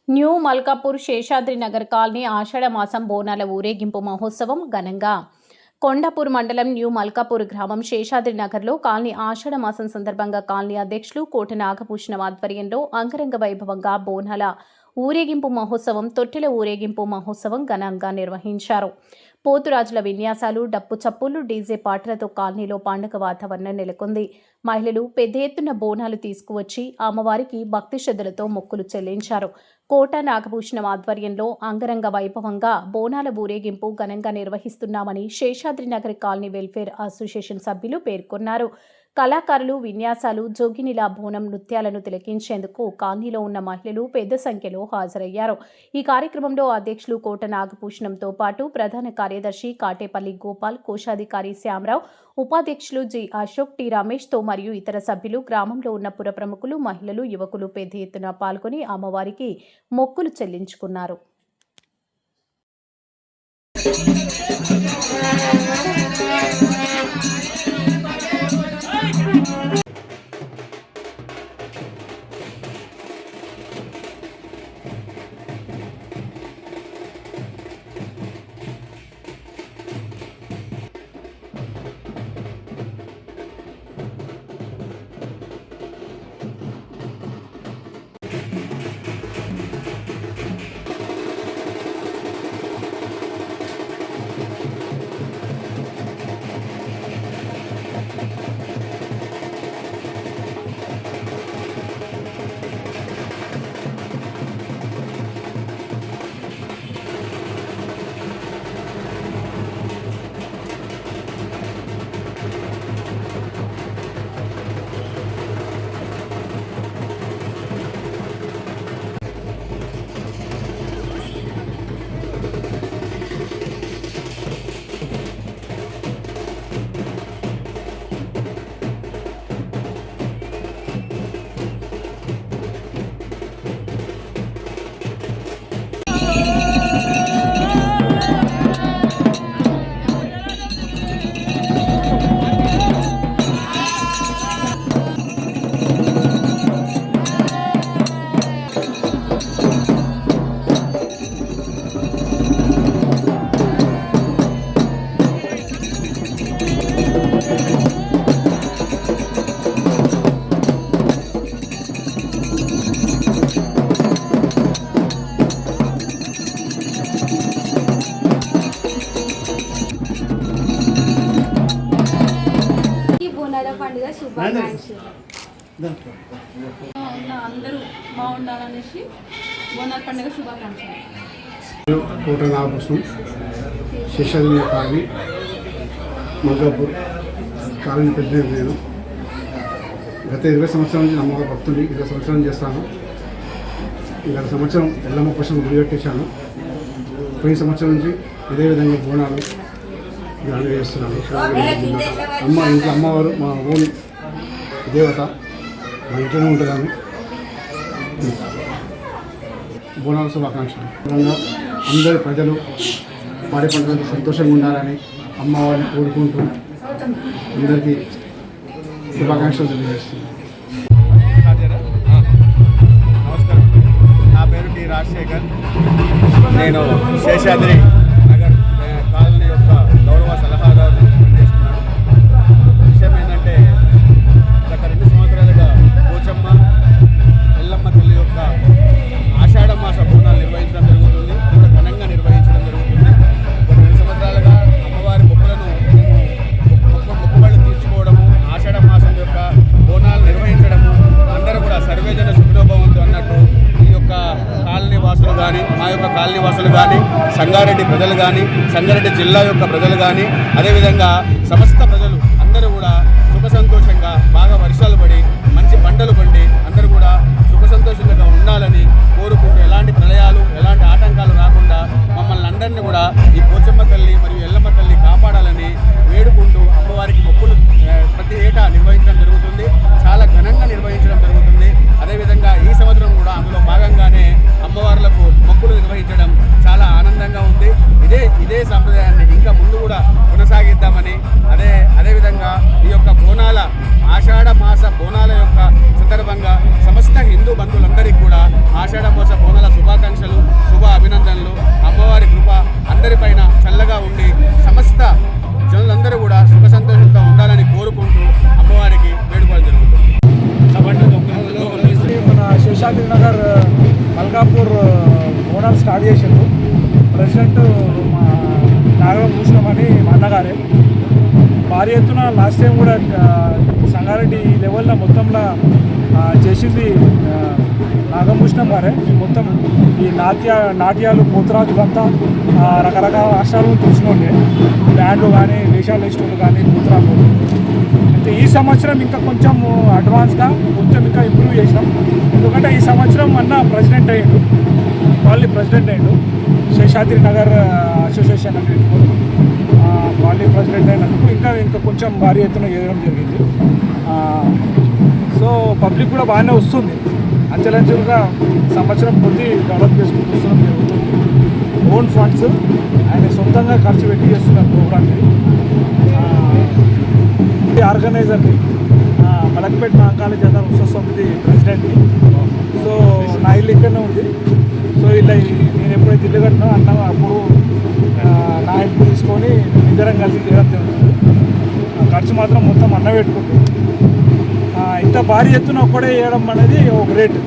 New Malkapur Seshadri Nagar colony ఆషాఢ మాసం బోనాల ఊరేగింపు మహోత్సవం ఘనంగా కొండాపూర్ మండలం న్యూ మల్కాపూర్ గ్రామం శేషాద్రి నగర్లో కాలనీ ఆషాఢ మాసం సందర్భంగా కాలనీ అధ్యక్షులు కోట నాగభూషణం ఆధ్వర్యంలో అంగరంగ వైభవంగా బోనాల ఊరేగింపు మహోత్సవం తొట్టెల ఊరేగింపు మహోత్సవం ఘనంగా నిర్వహించారు. పోతురాజుల విన్యాసాలు, డప్పు చప్పులు, డీజే పాటలతో కాలనీలో పండుగ వాతావరణం నెలకొంది. మహిళలు పెద్ద ఎత్తున బోనాలు తీసుకువచ్చి అమ్మవారికి భక్తి శ్రద్ధలతో మొక్కులు చెల్లించారు. కోట నాగభూషణం ఆధ్వర్యంలో అంగరంగ వైభవంగా బోనాల ఊరేగింపు ఘనంగా నిర్వహిస్తున్నామని Seshadri Nagar colony welfare association సభ్యులు పేర్కొన్నారు. కళాకారులు విన్యాసాలు, జోగినిల బోనం నృత్యాలను తిలకించేందుకు కాలనీలో ఉన్న మహిళలు పెద్ద సంఖ్యలో హాజరయ్యారు. ఈ కార్యక్రమంలో అధ్యక్షులు కోట నాగభూషణంతో పాటు ప్రధాన కార్యదర్శి కాటేపల్లి గోపాల్, కోశాధికారి శ్యామరావు, ఉపాధ్యక్షులు జి అశోక్, టి రమేష్తో మరియు ఇతర సభ్యులు, గ్రామంలో ఉన్న పుర ప్రముఖులు, మహిళలు, యువకులు పెద్ద ఎత్తున పాల్గొని అమ్మవారికి మొక్కులు చెల్లించుకున్నారు. పండుగ శుభాకాంక్షలు. అందరూ బాగుండాలనేసి బోనాల పండుగ శుభాకాంక్షలు. కోట నాగభూషణం శేషాద్రి కాలనీ మల్కాపూర్ కాలనీ పెద్ద నేను గత 20 సంవత్సరాల నుంచి అమ్మవారి భక్తులు 20 సంవత్సరాలు చేస్తాను. గత సంవత్సరం ఎల్లమ్మ కోసం గుడి కట్టేశాను. పోయిన సంవత్సరం నుంచి ఇదే విధంగా బోనాలు గ్రాండ్గా చేస్తున్నాను. ఇంట్లో అమ్మవారు మా ఓన్ దేవత, మా ఇంట్లోనే ఉంటుంది ఆమె. బోనాల శుభాకాంక్షలు. అందరి ప్రజలు పాడి పంటలతో సంతోషంగా ఉండాలని అమ్మవారిని కోరుకుంటూ అందరికీ శుభాకాంక్షలు తెలియజేస్తున్నాను. నమస్కారం, నా పేరు టి రాజశేఖర్. నేను శేషాద్రి నగర్ కాలనీ యొక్క గౌరవ సలహాదారు పనిచేస్తున్నాను. విషయం ఏంటంటే గత 2 సంవత్సరాలుగా పోచమ్మ ఎల్లమ్మ తల్లి యొక్క ఆషాఢ మాస బోనాలు నిర్వహించడం జరుగుతుంది. ఇంత ఘనంగా నిర్వహించడం జరుగుతుంది. గత 2 సంవత్సరాలుగా అమ్మవారి మొక్కులను మొక్కుబళ్ళు తీర్చుకోవడము, ఆషాఢ మాసం యొక్క బోనాలు నిర్వహించడము, అందరూ కూడా సర్వేజన సుఖినోభవంతో అన్నట్టు ఈ యొక్క కాలనీ వాసులు కానీ, మా యొక్క కాలనీ వాసులు కానీ, సంగారెడ్డి ప్రజలు కానీ, సంగారెడ్డి జిల్లా యొక్క ప్రజలు కానీ, అదేవిధంగా సమస్త ప్రజలు అందరూ కూడా సుఖ సంతోషంగా, బాగా వర్షాలు పడి మంచి పంటలు పండి అందరూ కూడా సుఖ సంతోషంగా ఉండాలని కోరుకుంటూ, ఎలాంటి ప్రళయాలు, ఎలాంటి ఆటంకాలు రాకుండా మమ్మల్ని అందరినీ కూడా ఈ పోచమ్మ తల్లి మరియు ఎల్లమ్మ తల్లి కాపాడాలని వేడుకుంటూ అమ్మవారికి మొక్కులు ప్రతి ఏటా నిర్వహించడం జరుగుతుంది. చాలా ఘనంగా నిర్వహించడం జరుగుతుంది. అదేవిధంగా ఈ సంవత్సరం కూడా అందులో భాగంగానే అమ్మవార్లకు మొక్కులు నిర్వహించడం చాలా ఆనందంగా ఉంది. ఇదే సంప్రదాయాన్ని ఇంకా ముందు కూడా కొనసాగిద్దామని, అదేవిధంగా ఈ యొక్క బోనాల ఆషాఢ మాస బోనాల యొక్క సందర్భంగా సమస్త సమస్త హిందూ బంధువులందరికీ కూడా ఆషాఢ మాస బోనాల శుభాకాంక్షలు, శుభ అభినందనలు. అమ్మవారి కృప అందరిపైన చల్లగా ఉండి సమస్త జనులందరూ కూడా సుఖ సంతోషంతో ఉండాలని కోరుకుంటూ అమ్మవారికి వేడుకోవడం జరుగుతుంది. మన శేషాద్రి నగర్ మల్కాపూర్ బోనాలు స్టార్ట్ చేసారు. ప్రెసిడెంట్ మా నాగభూషణం అని మా అన్నగారే. భారీ ఎత్తున లాస్ట్ టైం కూడా సంగారెడ్డి లెవెల్లో మొత్తంలో చేసింది నాగభూషణం గారే. మొత్తం ఈ నాట్యాలు పోతురాజులంతా రకరకాల రాష్ట్రాలను తెలిసినోండే, బ్యాండ్లు కానీ వేషాలు వేసేటోళ్ళు కానీ పోతురాజు. అయితే ఈ సంవత్సరం ఇంకా కొంచెం అడ్వాన్స్గా కొంచెం ఇంకా ఇంప్రూవ్ చేసినాం. ఎందుకంటే ఈ సంవత్సరం అన్న ప్రెసిడెంట్ అయ్యాడు, కాలనీ ప్రెసిడెంట్ అయ్యాడు. శేషాద్రి నగర్ అసోసియేషన్ అనేది కాలనీ ప్రెసిడెంట్ అయినందుకు ఇంకా కొంచెం భారీ ఎత్తున చేయడం జరిగింది. సో పబ్లిక్ కూడా బాగానే వస్తుంది. అంచెలంచెలుగా సంవత్సరం కొద్ది డెవలప్ చేసుకుంటూ వస్తున్నాం జరుగుతుంది. ఓన్ ఫండ్స్ ఆయన సొంతంగా ఖర్చు పెట్టి చేస్తున్నారు ప్రోగ్రామ్ని. ఆర్గనైజర్ని మలక్పేట మహాకాళి జాతర ఉత్సవ సమితి ప్రెసిడెంట్ని. సో నా ఇల్లు ఇక్కడనే ఉంది. సో ఇలా నేను ఎప్పుడైతే ఇల్లు కట్టినా అన్న అప్పుడు నా ఇల్లు తీసుకొని ఇద్దరం కలిసి చేయడం జరుగుతుంది. ఖర్చు మాత్రం మొత్తం అన్న పెట్టుకుంటుంది. ఇంత భారీ ఎత్తున ఒక్కడే చేయడం అనేది ఒక గ్రేట్.